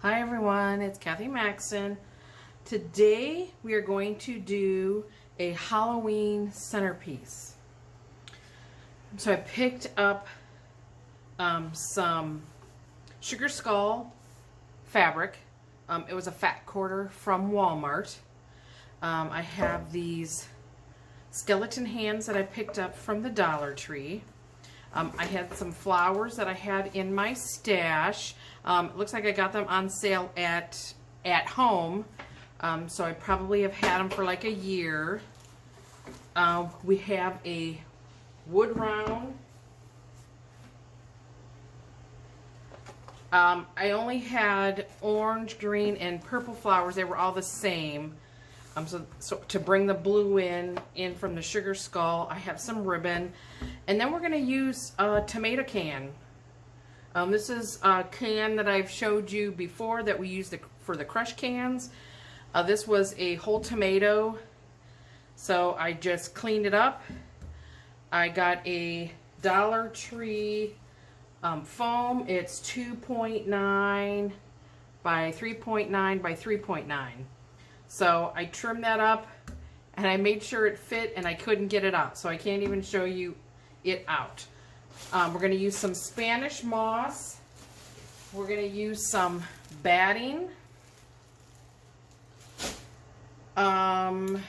Hi everyone, it's Kathy Maxson. Today we are going to do a Halloween centerpiece. So I picked up some sugar skull fabric. It was a fat quarter from Walmart. I have these skeleton hands that I picked up from the Dollar Tree. I had some flowers that I had in my stash. It looks like I got them on sale at home, so I probably have had them for like a year. We have a wood round. I only had orange, green, and purple flowers. They were all the same. So to bring the blue in from the sugar skull, I have some ribbon. And then we're going to use a tomato can. This is a can that I've showed you before that we used for the crush cans. This was a whole tomato. So I just cleaned it up. I got a Dollar Tree foam. It's 2.9 by 3.9 by 3.9. So I trimmed that up and I made sure it fit, and I couldn't get it out, so I can't even show you it out. We're going to use some Spanish moss. We're going to use some batting. And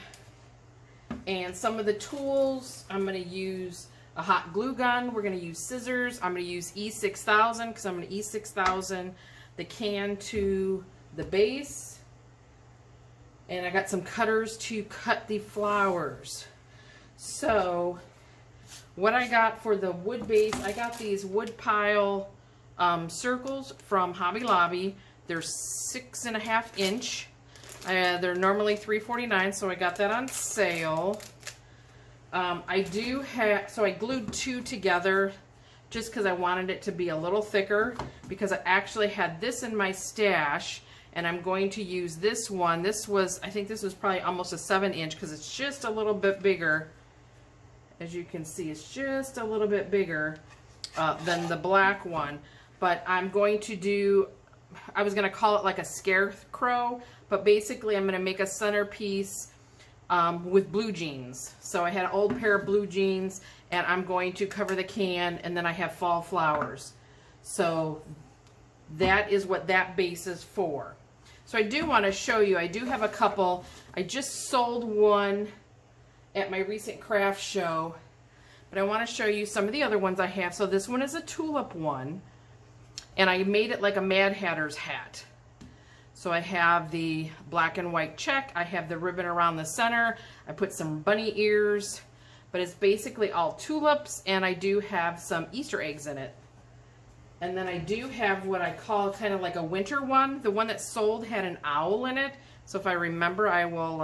some of the tools, I'm going to use a hot glue gun. We're going to use scissors. I'm going to use E6000 because I'm going to E6000 the can to the base. And I got some cutters to cut the flowers. So what I got for the wood base, I got these wood pile circles from Hobby Lobby. They're 6.5 inch. They're normally $3.49, so I got that on sale. I do have, so I glued two together just because I wanted it to be a little thicker, because I actually had this in my stash. And I'm going to use this one. This was, I think this was probably almost a 7-inch because it's just a little bit bigger. As you can see, it's just a little bit bigger than the black one. But I'm going to do, I was going to call it like a scarecrow, but basically I'm going to make a centerpiece with blue jeans. So I had an old pair of blue jeans, and I'm going to cover the can, and then I have fall flowers. So that is what that base is for. So I do want to show you, I do have a couple. I just sold one at my recent craft show, but I want to show you some of the other ones I have. So this one is a tulip one, and I made it like a Mad Hatter's hat. So I have the black and white check, I have the ribbon around the center, I put some bunny ears, but it's basically all tulips, and I do have some Easter eggs in it. And then I do have what I call kind of like a winter one. The one that sold had an owl in it. So if I remember, I will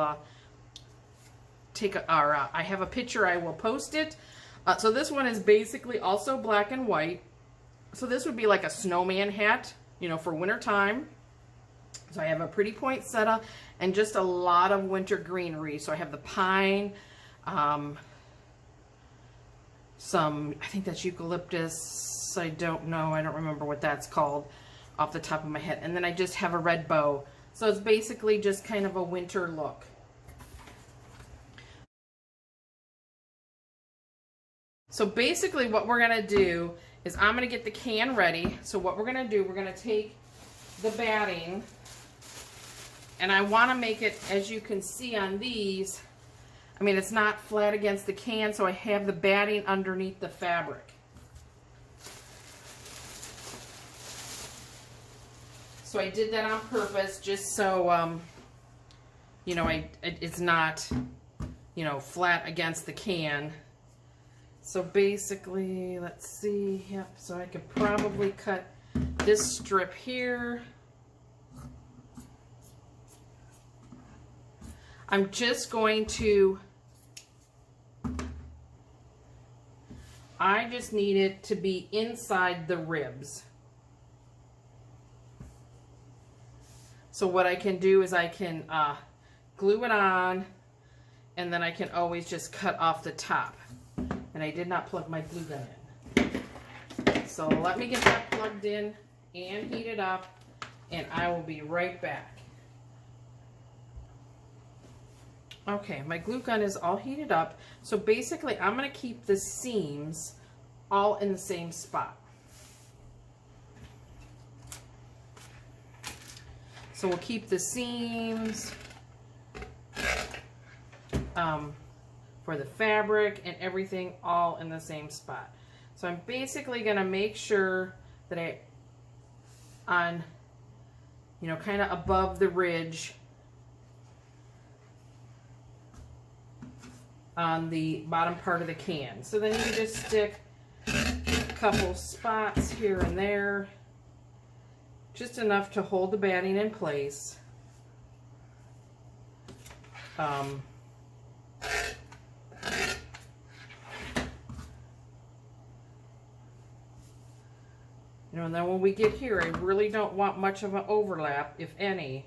I have a picture, I will post it. So this one is basically also black and white. So this would be like a snowman hat, you know, for winter time. So I have a pretty poinsettia and just a lot of winter greenery. So I have the pine, some, I think that's eucalyptus. I don't know, I don't remember what that's called off the top of my head. And then I just have a red bow. So it's basically just kind of a winter look. So basically what we're going to do is I'm going to get the can ready. So what we're going to do, we're going to take the batting, and I want to make it, as you can see on these, I mean, it's not flat against the can, so I have the batting underneath the fabric. So I did that on purpose, just so, you know, it's not, you know, flat against the can. So basically, let's see, yep, so I could probably cut this strip here. I'm just going to, I just need it to be inside the ribs. So what I can do is I can glue it on, and then I can always just cut off the top. And I did not plug my glue gun in. So let me get that plugged in and heat it up, and I will be right back. Okay, my glue gun is all heated up. So basically, I'm going to keep the seams all in the same spot. So we'll keep the seams for the fabric and everything all in the same spot. So I'm basically going to make sure that on, you know, kind of above the ridge on the bottom part of the can. So then you just stick a couple spots here and there, just enough to hold the batting in place. You know, and then when we get here, I really don't want much of an overlap, if any.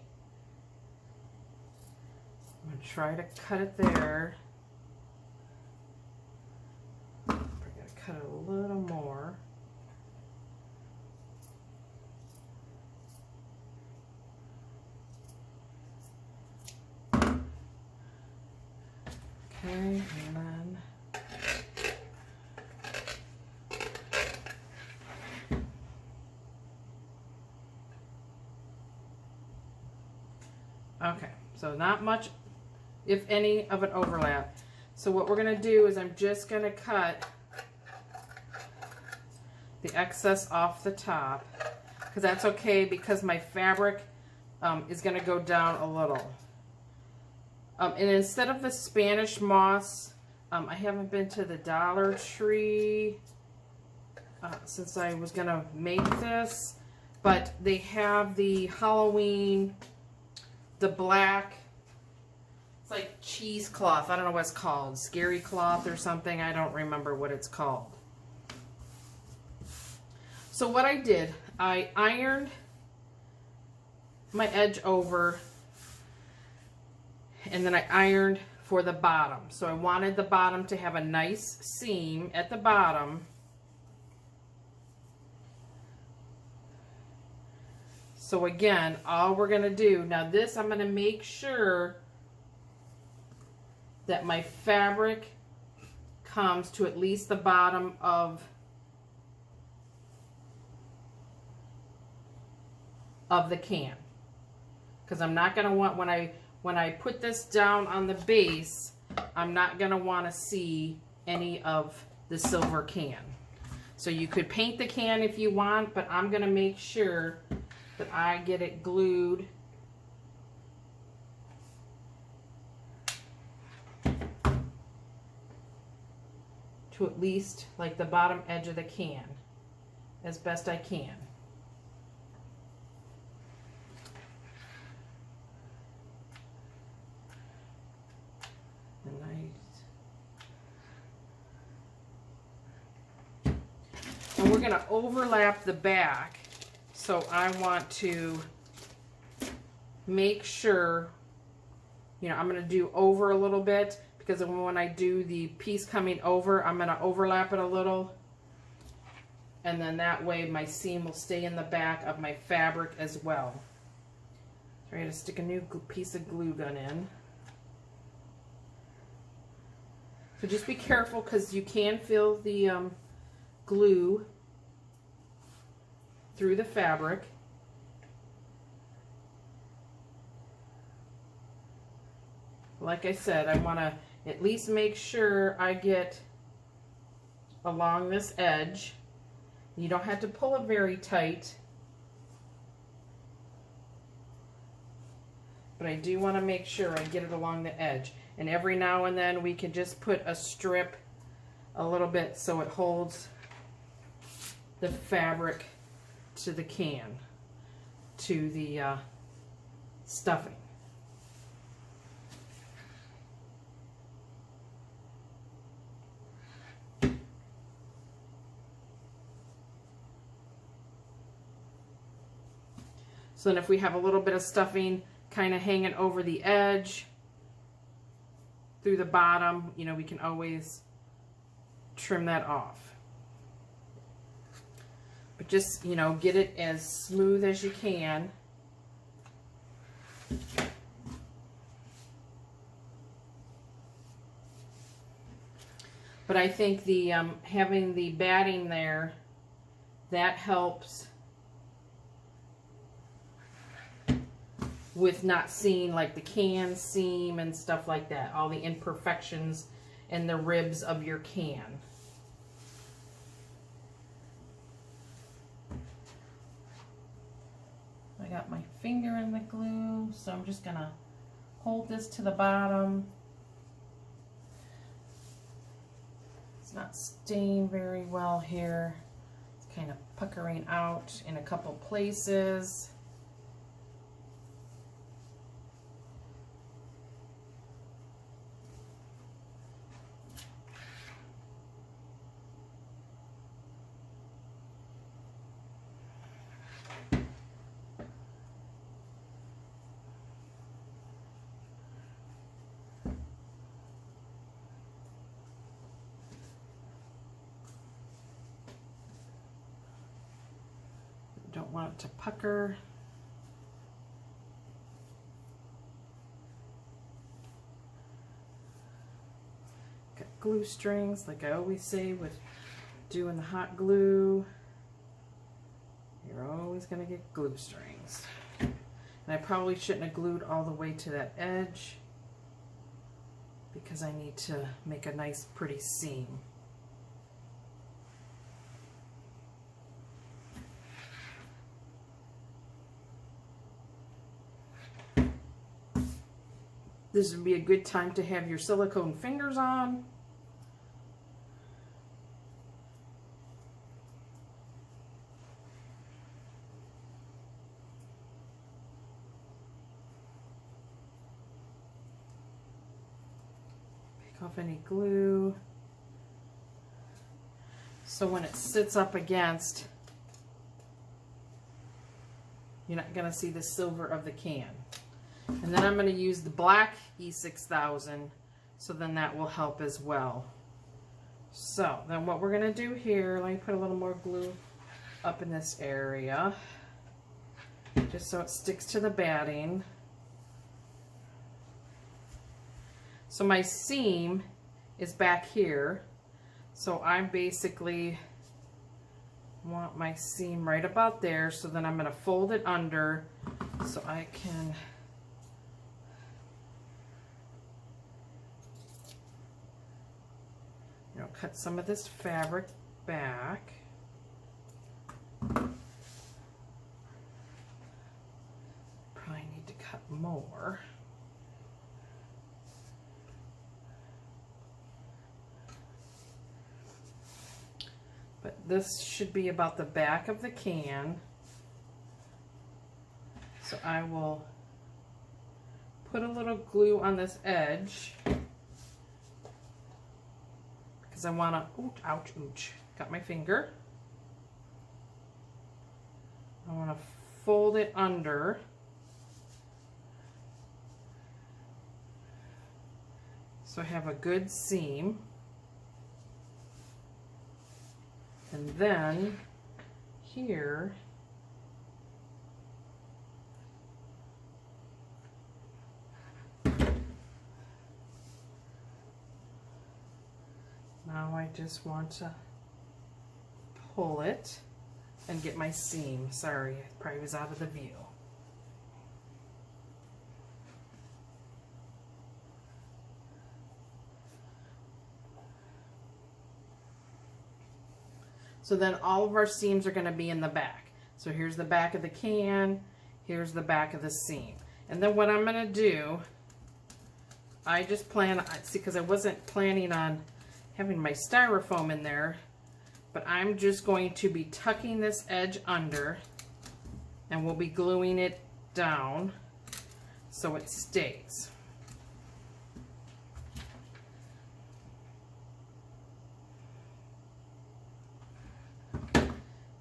I'm going to try to cut it there. I gotta cut it a little more. Okay, and then okay, so not much, if any, of an overlap. So what we're going to do is I'm just going to cut the excess off the top, because that's okay, because my fabric is going to go down a little. And instead of the Spanish moss, I haven't been to the Dollar Tree since I was going to make this, but they have the Halloween, the black, it's like cheesecloth. I don't know what it's called. Scary cloth or something. I don't remember what it's called. So what I did, I ironed my edge over, and then I ironed for the bottom. So I wanted the bottom to have a nice seam at the bottom. So again, all we're going to do, now this I'm going to make sure that my fabric comes to at least the bottom of the can. Because I'm not going to want, when I put this down on the base, I'm not going to want to see any of the silver can. So you could paint the can if you want, but I'm going to make sure that I get it glued to at least like the bottom edge of the can as best I can. And we're going to overlap the back, so I want to make sure, you know, I'm going to do over a little bit, because when I do the piece coming over, I'm going to overlap it a little, and then that way my seam will stay in the back of my fabric as well. So I'm going to stick a new piece of glue gun in. So just be careful, because you can feel the glue through the fabric. Like I said, I want to at least make sure I get along this edge. You don't have to pull it very tight, but I do want to make sure I get it along the edge. And every now and then we can just put a strip a little bit so it holds the fabric to the can, to the stuffing. So then if we have a little bit of stuffing kind of hanging over the edge through the bottom, you know, we can always trim that off. But just, you know, get it as smooth as you can. But I think the having the batting there, that helps with not seeing like the can seam and stuff like that, all the imperfections and the ribs of your can. I got my finger in the glue, so I'm just gonna hold this to the bottom. It's not staying very well here. It's kind of puckering out in a couple places. Don't want it to pucker. Got glue strings, like I always say with doing the hot glue. You're always going to get glue strings. And I probably shouldn't have glued all the way to that edge because I need to make a nice pretty seam. This would be a good time to have your silicone fingers on. Pick off any glue. So when it sits up against, you're not going to see the silver of the can. And then I'm going to use the black E6000, so then that will help as well. So then what we're going to do here, let me put a little more glue up in this area, just so it sticks to the batting. So my seam is back here, so I basically want my seam right about there, so then I'm going to fold it under so I can cut some of this fabric back. Probably need to cut more. But this should be about the back of the can. So I will put a little glue on this edge. I want to, ooh, ouch, ouch, got my finger. I want to fold it under. So I have a good seam. And then here, now I just want to pull it and get my seam. Sorry, it probably was out of the view. So then all of our seams are going to be in the back. So here's the back of the can, here's the back of the seam. And then what I'm going to do, I just plan, see, because I wasn't planning on having my styrofoam in there, but I'm just going to be tucking this edge under and we'll be gluing it down so it stays.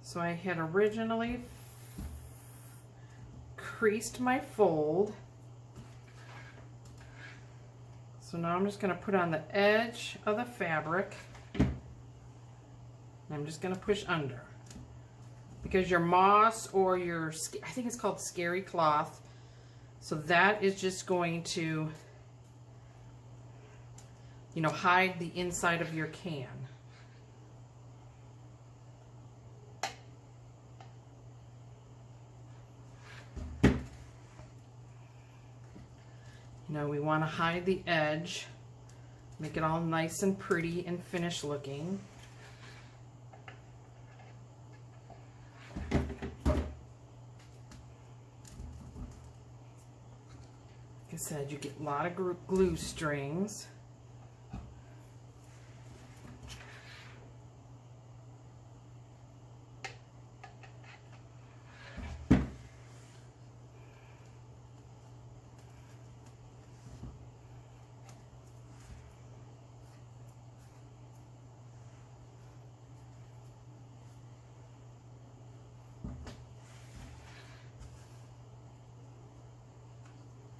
So I had originally creased my fold. So now I'm just going to put on the edge of the fabric. And I'm just going to push under. Because your moss or your, I think it's called scary cloth, so that is just going to you know, hide the inside of your can. You know, we want to hide the edge, make it all nice and pretty and finished looking. Like I said, you get a lot of glue strings.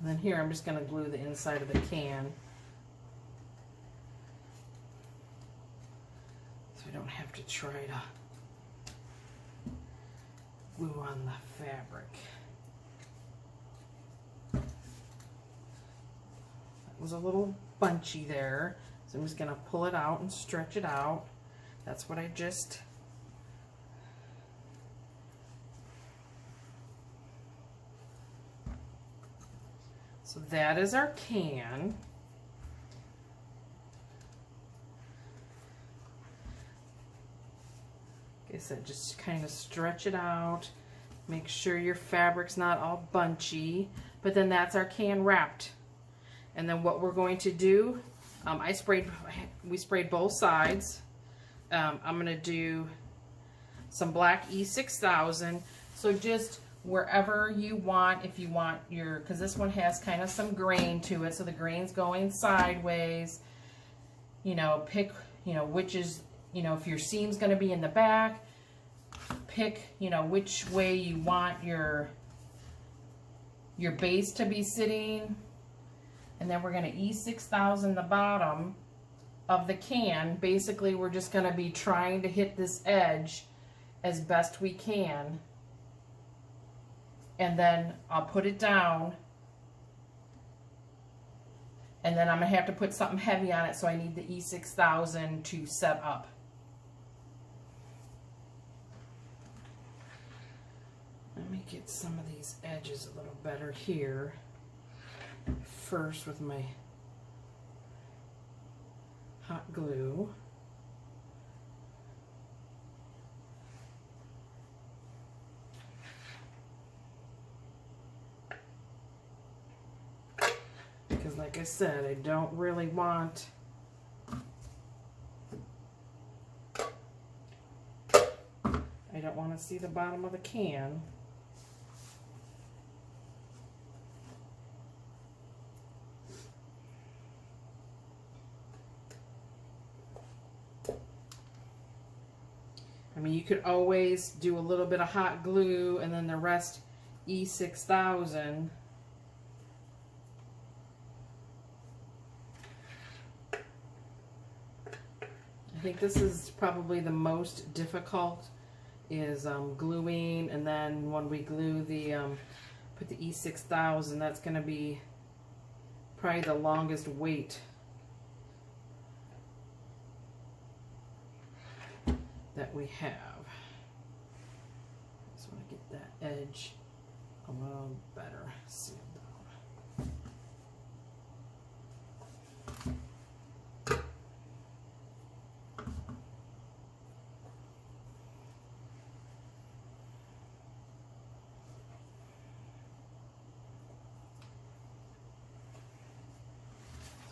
And then here I'm just going to glue the inside of the can so I don't have to try to glue on the fabric. That was a little bunchy there, so I'm just going to pull it out and stretch it out. That's what I just So that is our can. Like I said, just kind of stretch it out. Make sure your fabric's not all bunchy. But then that's our can wrapped. And then what we're going to do, we sprayed both sides. I'm going to do some black E6000. So just wherever you want, if you want your, because this one has kind of some grain to it, so the grain's going sideways. You know, pick, you know, which is, you know, if your seam's going to be in the back, pick, you know, which way you want your base to be sitting. And then we're going to E6000 the bottom of the can. Basically, we're just going to be trying to hit this edge as best we can. And then I'll put it down, and then I'm going to have to put something heavy on it, so I need the E6000 to set up. Let me get some of these edges a little better here first with my hot glue. Because like I said, I don't really want to see the bottom of the can. I mean, you could always do a little bit of hot glue and then the rest E6000. I think this is probably the most difficult, is gluing, and then when we glue the put the E6000, that's going to be probably the longest wait that we have. Just want to get that edge a little better sealed down.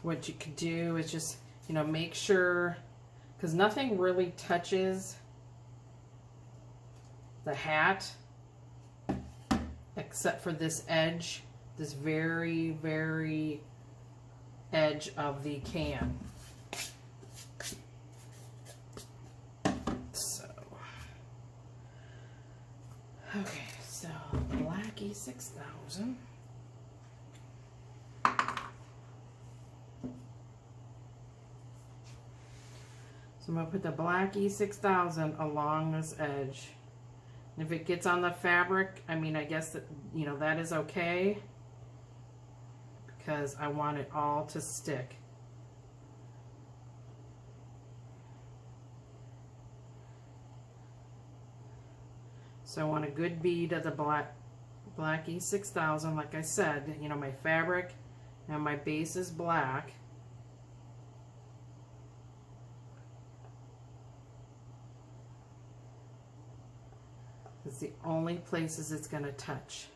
What you could do is just, you know, make sure, because nothing really touches the hat except for this edge, this very, very edge of the can. So, okay, so black E6000. I'm going to put the black E6000 along this edge. And if it gets on the fabric, I mean, I guess that, you know, that is okay, because I want it all to stick. So I want a good bead of the black E6000. Like I said, you know, my fabric and my base is black. It's the only places it's going to touch.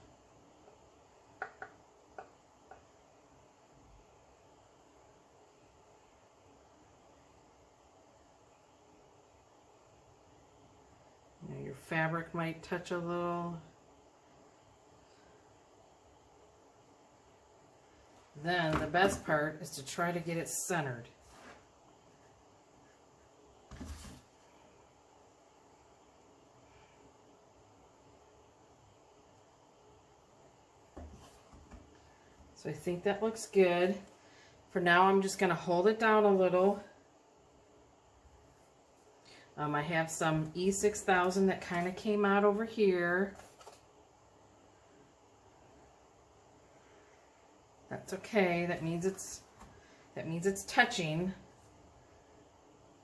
You know, your fabric might touch a little. Then the best part is to try to get it centered. So I think that looks good. For now, I'm just going to hold it down a little. I have some E6000 that kind of came out over here. That's okay. That means it's touching.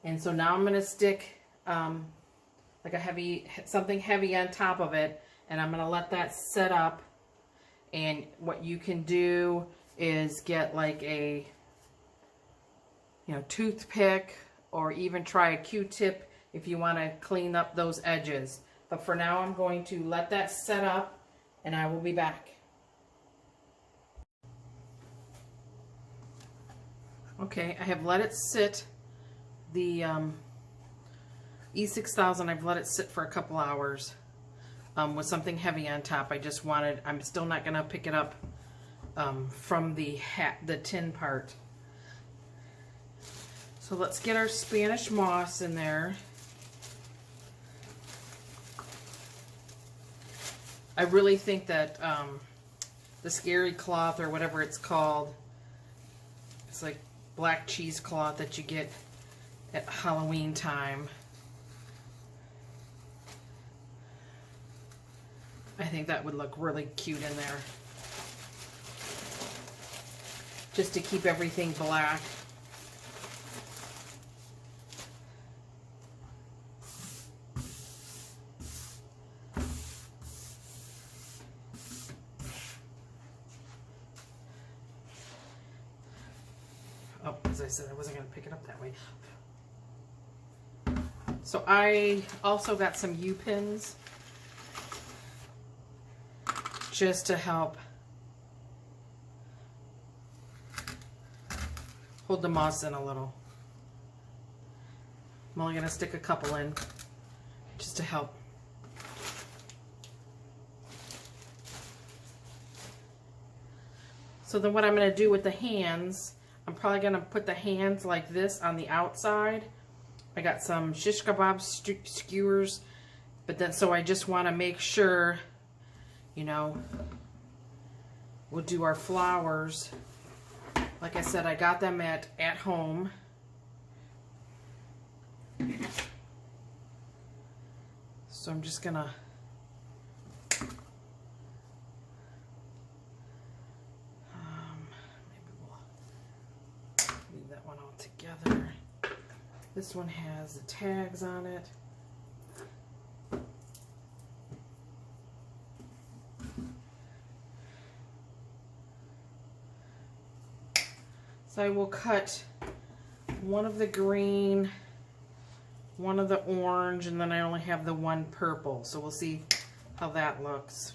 And so now I'm going to stick like something heavy on top of it, and I'm going to let that set up. And what you can do is get like a, you know, toothpick, or even try a Q-tip if you want to clean up those edges. But for now, I'm going to let that set up, and I will be back. Okay, I have let it sit. The E6000, I've let it sit for a couple hours. With something heavy on top. I'm still not going to pick it up from the tin part. So let's get our Spanish moss in there. I really think that the scary cloth, or whatever it's called, it's like black cheesecloth that you get at Halloween time. I think that would look really cute in there. Just to keep everything black. Oh, as I said, I wasn't going to pick it up that way. So I also got some U-pins, just to help hold the moss in a little. I'm only going to stick a couple in, just to help. So then what I'm going to do with the hands, I'm probably going to put the hands like this on the outside. I got some shish kebab skewers, but then so I just want to make sure, you know, we'll do our flowers. Like I said, I got them at home. So I'm just gonna maybe we'll leave that one all together. This one has the tags on it. So I will cut one of the green, one of the orange, and then I only have the one purple. So we'll see how that looks.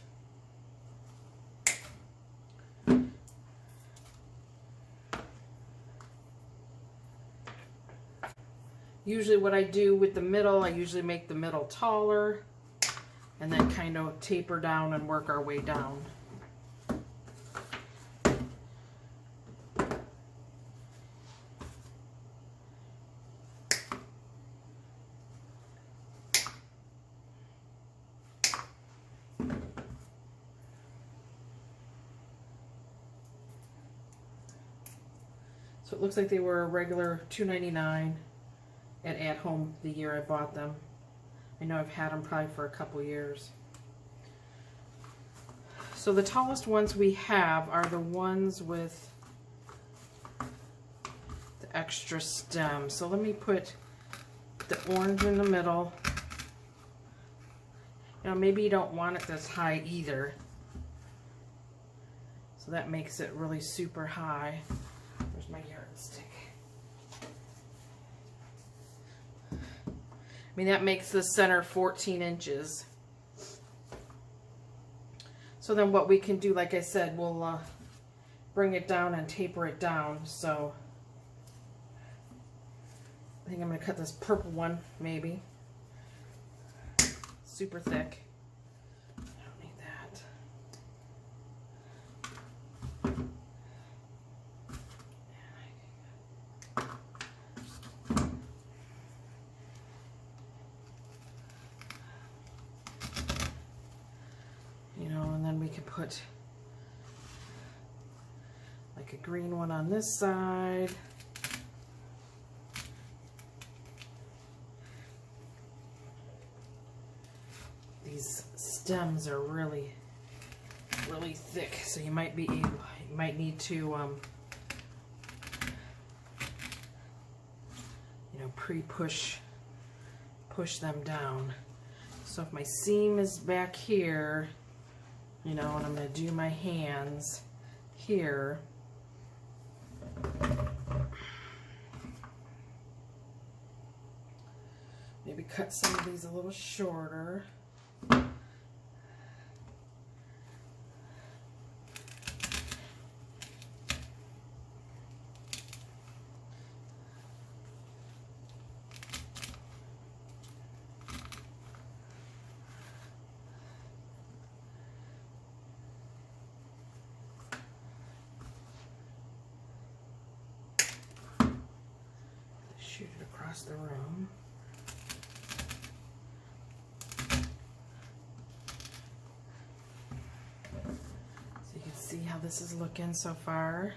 Usually what I do with the middle, I usually make the middle taller and then kind of taper down and work our way down. So it looks like they were a regular $2.99 at home the year I bought them. I know I've had them probably for a couple years. So the tallest ones we have are the ones with the extra stem. So let me put the orange in the middle. You know, maybe you don't want it this high either. So that makes it really super high. Where's my yardstick? I mean, that makes the center 14 inches. So then what we can do, like I said, we'll bring it down and taper it down. So I think I'm going to cut this purple one, maybe. Super thick. I don't need that. You know, and then we can put like a green one on this side. These stems are really thick, so you might need to you know, push them down. So if my seam is back here, you know, and I'm going to do my hands here, maybe cut some of these a little shorter. Shoot it across the room. So you can see how this is looking so far.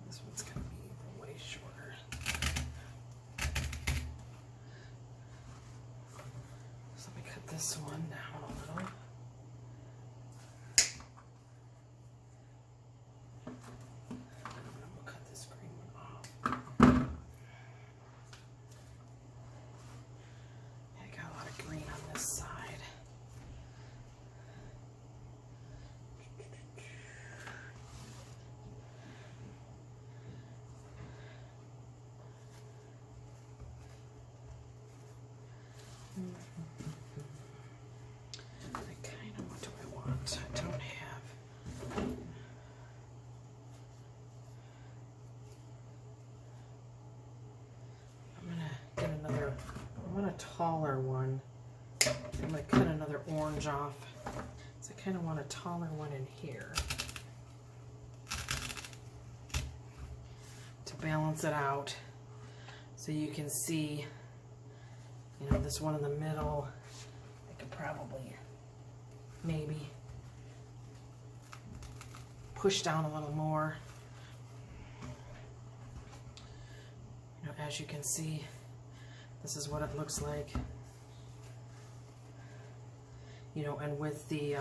This one's going to be way shorter. This one down a little. And we'll cut this green one off. I got a lot of green on this side. I don't have. I'm gonna get another. I want a taller one. I'm gonna cut another orange off. So I kind of want a taller one in here to balance it out, so you can see. You know, this one in the middle. I could probably, maybe, push down a little more. You know, as you can see, this is what it looks like. You know, and with the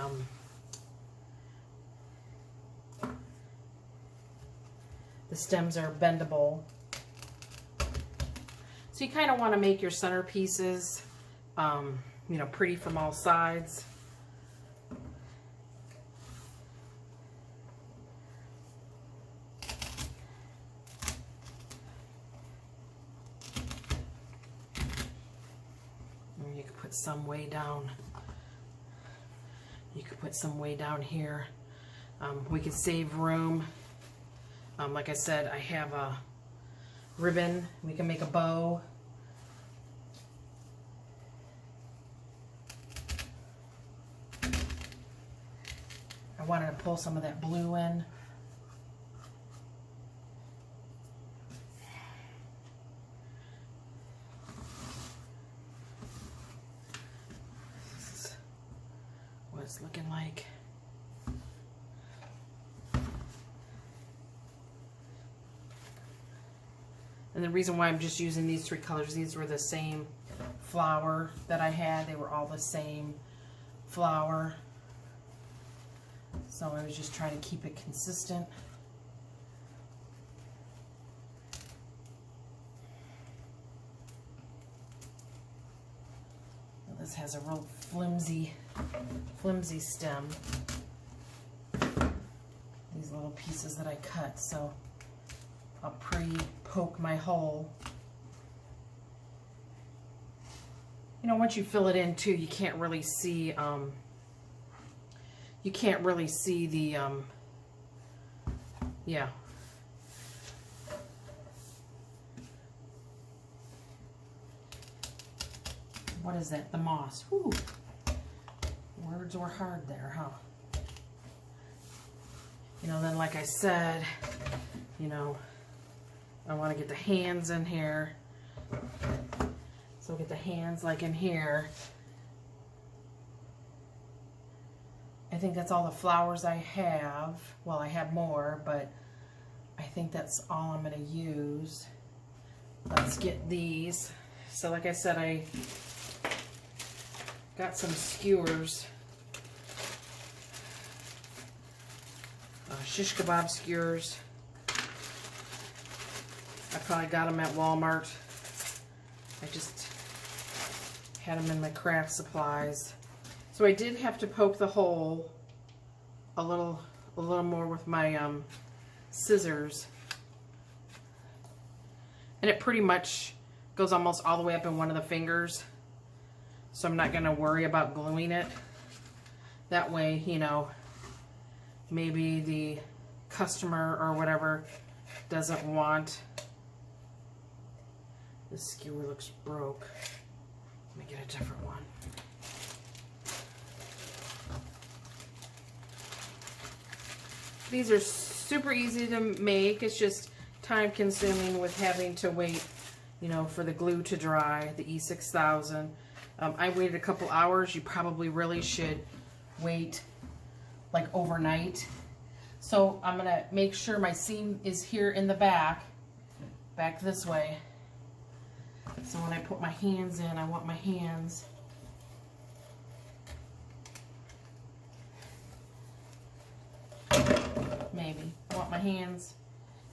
stems are bendable. So you kind of want to make your centerpieces, you know, pretty from all sides. And you could put some way down. You could put some way down here. We could save room. Like I said, I have a ribbon. We can make a bow. I wanted to pull some of that blue in. This is what it's looking like. And the reason why I'm just using these three colors, these were the same flower that I had. They were all the same flower. So I was just trying to keep it consistent. Well, this has a real flimsy stem. These little pieces that I cut, so I'll pre-poke my hole. You know, once you fill it in too, you can't really see the yeah. What is that? The moss. Whew. Words were hard there, huh? You know, then like I said, you know, I want to get the hands in here. So get the hands like in here. I think that's all the flowers I have. Well, I have more, but I think that's all I'm going to use. Let's get these. So like I said, I got some skewers. Shish kebab skewers. I probably got them at Walmart. I just had them in my craft supplies. So I did have to poke the hole a little more with my scissors. And it pretty much goes almost all the way up in one of the fingers. So I'm not going to worry about gluing it. That way, you know, maybe the customer or whatever doesn't want. This skewer looks broke. Let me get a different one. These are super easy to make. It's just time consuming with having to wait, you know, for the glue to dry, the E6000. I waited a couple hours. You probably really should wait like overnight. So I'm gonna make sure my seam is here in the back this way. So when I put my hands in, I want my hands I want my hands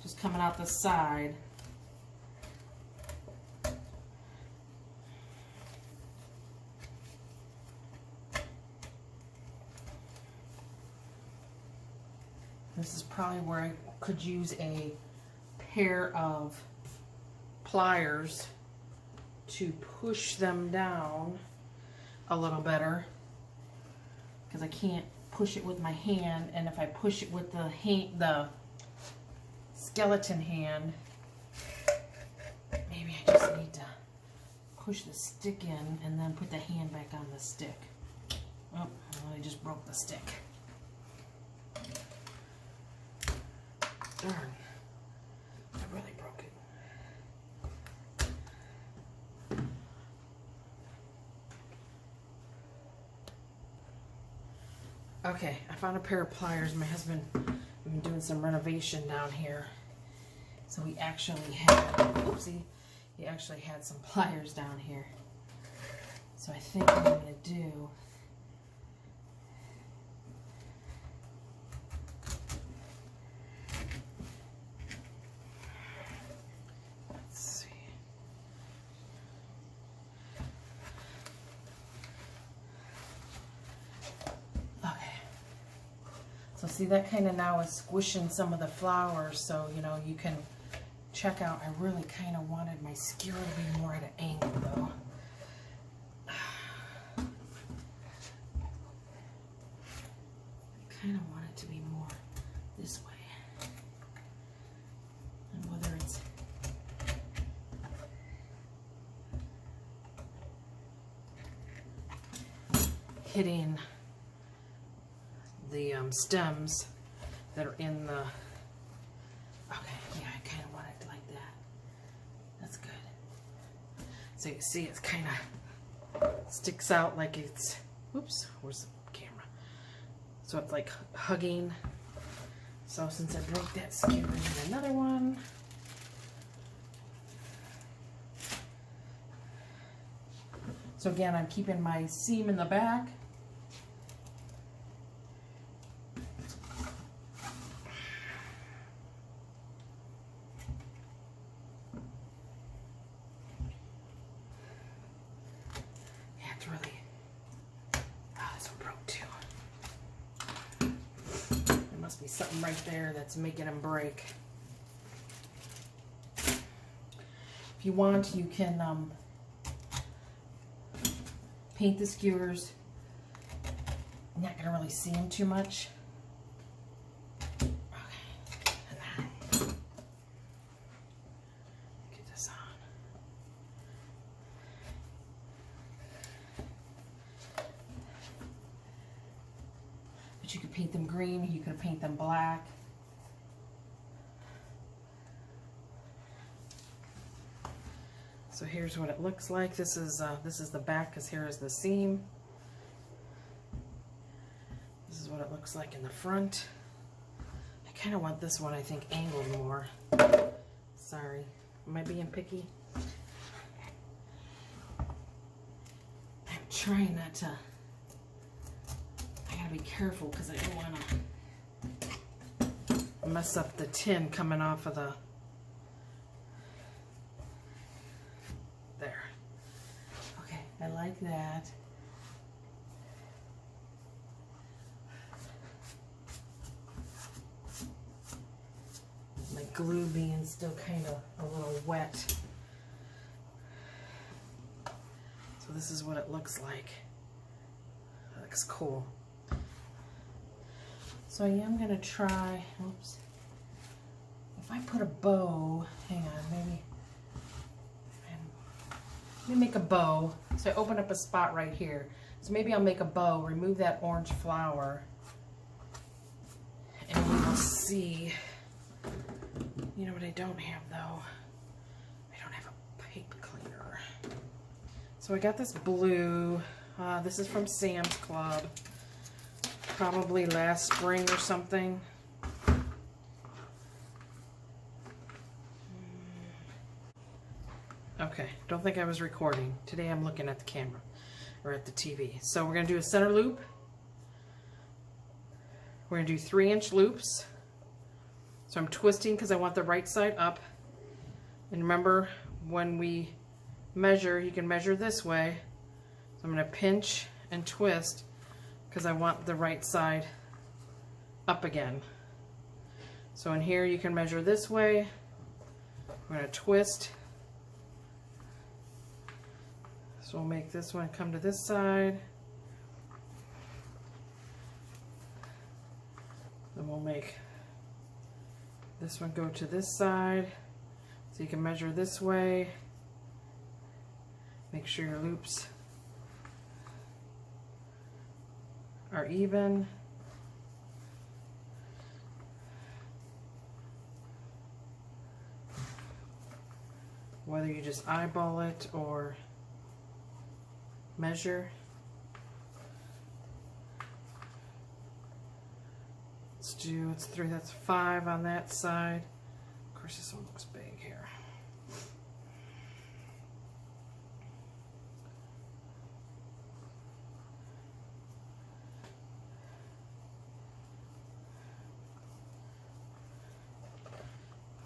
just coming out the side. This is probably where I could use a pair of pliers to push them down a little better, because I can't push it with my hand, and if I push it with the skeleton hand, maybe I just need to push the stick in and then put the hand back on the stick. Oh, I just broke the stick. Darn, I really broke it. Okay, I found a pair of pliers. My husband has been doing some renovation down here. So he actually had some pliers down here. So I think what I'm going to do, let's see. Okay. So see, that kind of now is squishing some of the flowers, so you know, you can check out. I really kind of wanted my skewer to be more at an angle though. I kind of want it to be more this way. And whether it's hitting the stems that are in the, okay, yeah, I kind of want it like that. That's good. So you see it's kind of sticks out like it's, oops, where's the camera? So it's like hugging. So since I broke that skewer, I need another one. So again, I'm keeping my seam in the back. Must be something right there that's making them break. If you want, you can paint the skewers. I'm not going to really see them too much. Okay. And then get this on. But you could paint them green, you could paint them black. So here's what it looks like. This is the back, because here is the seam. This is what it looks like in the front. I kind of want this one, I think, angled more. Sorry, am I being picky? I'm trying not to. I gotta be careful because I don't want to mess up the tin coming off of the. There. Okay, I like that. My glue being still kind of a little wet. So this is what it looks like. That looks cool. So I am going to try, oops, if I put a bow, hang on, maybe, let me make a bow. So I open up a spot right here. So maybe I'll make a bow, remove that orange flower, and we will see. You know what I don't have though? I don't have a pipe cleaner. So I got this blue. This is from Sam's Club. Probably last spring or something. Okay, don't think I was recording. Today I'm looking at the camera, or at the TV. So we're gonna do a center loop. We're gonna do 3-inch loops. So I'm twisting because I want the right side up. And remember, when we measure, you can measure this way. So I'm going to pinch and twist because I want the right side up again. So in here you can measure this way. We're going to twist. So we'll make this one come to this side. Then we'll make this one go to this side, so you can measure this way. Make sure your loops are even. Whether you just eyeball it or measure. It's 3, that's 5 on that side. Of course, this one looks big here.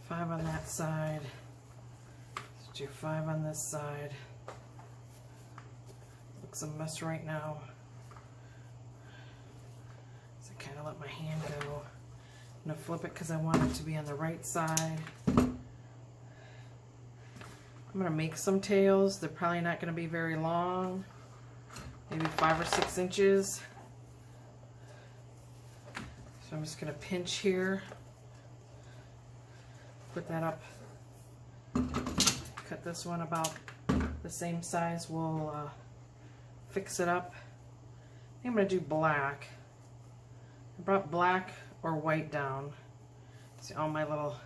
Five on that side. Let's do 5 on this side. Looks a mess right now. Kind of let my hand go. I'm going to flip it because I want it to be on the right side. I'm going to make some tails. They're probably not going to be very long. Maybe 5 or 6 inches. So I'm just going to pinch here. Put that up. Cut this one about the same size. We'll fix it up. I think I'm going to do black. I brought black or white down. See, all my little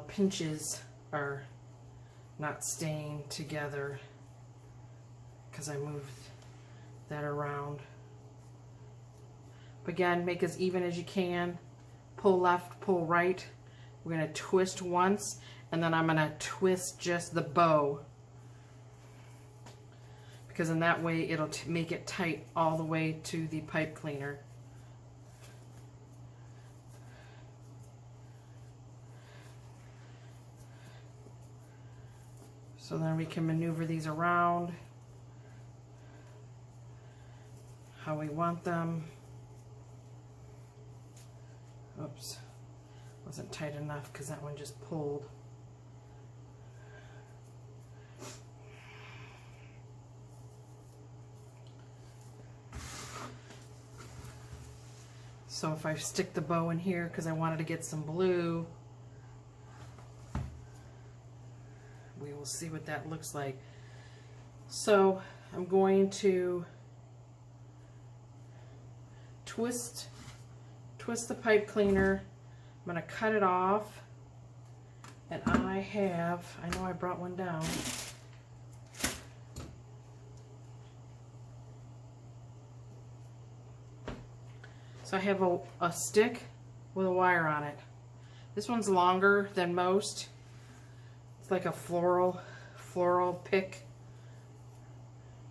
pinches are not staying together because I moved that around. But again, make as even as you can. Pull left, pull right. We're going to twist once, and then I'm going to twist just the bow, because in that way it'll make it tight all the way to the pipe cleaner. So then we can maneuver these around how we want them. Whoops, wasn't tight enough because that one just pulled. So if I stick the bow in here because I wanted to get some blue, we will see what that looks like. So I'm going to twist the pipe cleaner. I'm going to cut it off, and I know I brought one down. So I have a stick with a wire on it. This one's longer than most. It's like a floral pick.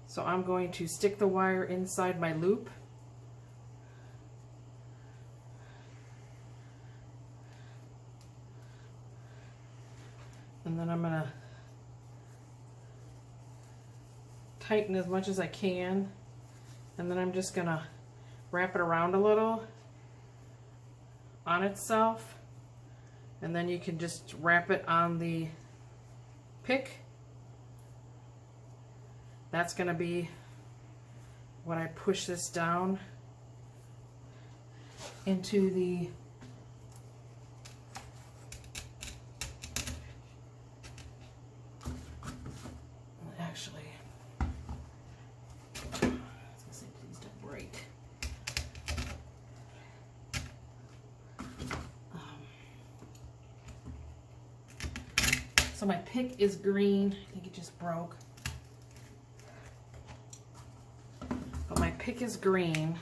So I'm going to stick the wire inside my loop. And then I'm going to tighten as much as I can. And then I'm just going to wrap it around a little on itself. And then you can just wrap it on the pick. That's going to be when I push this down into the so my pick is green. I think it just broke. But my pick is green.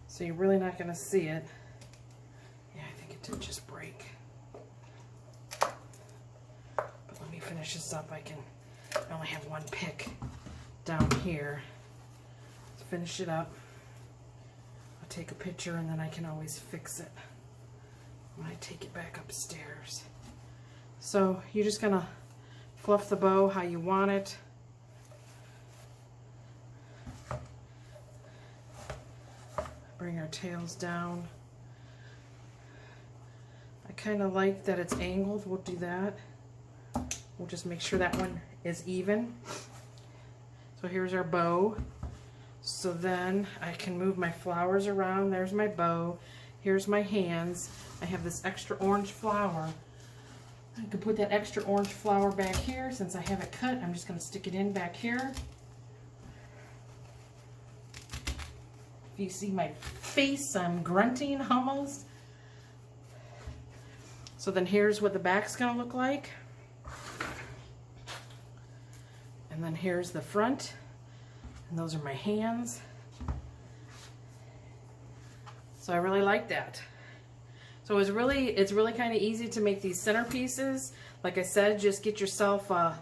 So you're really not going to see it. Yeah, I think it did just break. But let me finish this up. I only have one pick down here. Let's finish it up. Take a picture and then I can always fix it when I take it back upstairs. So you're just gonna fluff the bow how you want it. Bring our tails down. I kind of like that it's angled. We'll do that. We'll just make sure that one is even. So here's our bow. So then I can move my flowers around. There's my bow. Here's my hands. I have this extra orange flower. I can put that extra orange flower back here. Since I have it cut, I'm just going to stick it in back here. If you see my face, I'm grunting almost. So then here's what the back's going to look like. And then here's the front. And those are my hands. So I really like that. So it's really kind of easy to make these centerpieces. Like I said, just get yourself a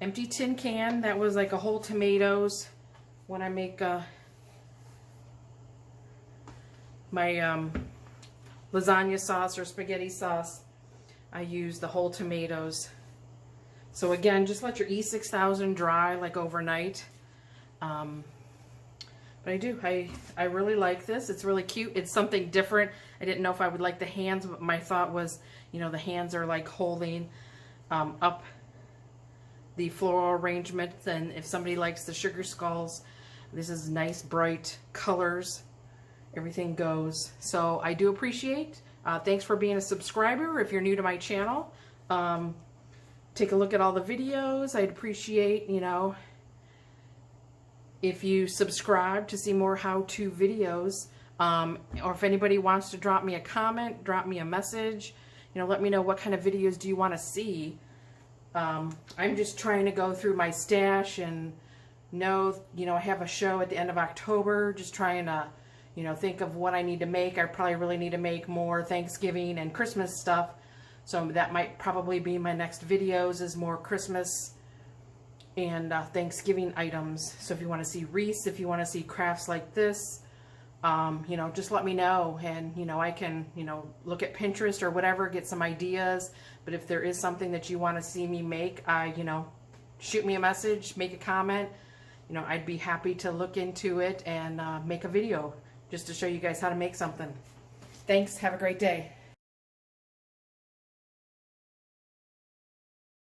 empty tin can. That was like a whole tomatoes. When I make my lasagna sauce or spaghetti sauce, I use the whole tomatoes. So again, just let your E6000 dry like overnight. But I really like this. It's really cute. It's something different. I didn't know if I would like the hands, but my thought was, you know, the hands are like holding up the floral arrangement. And if somebody likes the sugar skulls, this is nice, bright colors. Everything goes. So I do appreciate. Thanks for being a subscriber. If you're new to my channel, take a look at all the videos. I'd appreciate, you know, if you subscribe to see more how-to videos, or if anybody wants to drop me a comment, drop me a message, you know, let me know what kind of videos do you want to see. I'm just trying to go through my stash and know, you know, I have a show at the end of October, just trying to, you know, think of what I need to make. I probably really need to make more Thanksgiving and Christmas stuff, so that might probably be my next videos, is more Christmas and Thanksgiving items. So if you want to see wreaths, if you want to see crafts like this, you know, just let me know, and you know, I can, you know, look at Pinterest or whatever, get some ideas. But if there is something that you want to see me make, you know, shoot me a message, make a comment. You you know, I'd be happy to look into it and make a video just to show you guys how to make something. Thanks. Have a great day.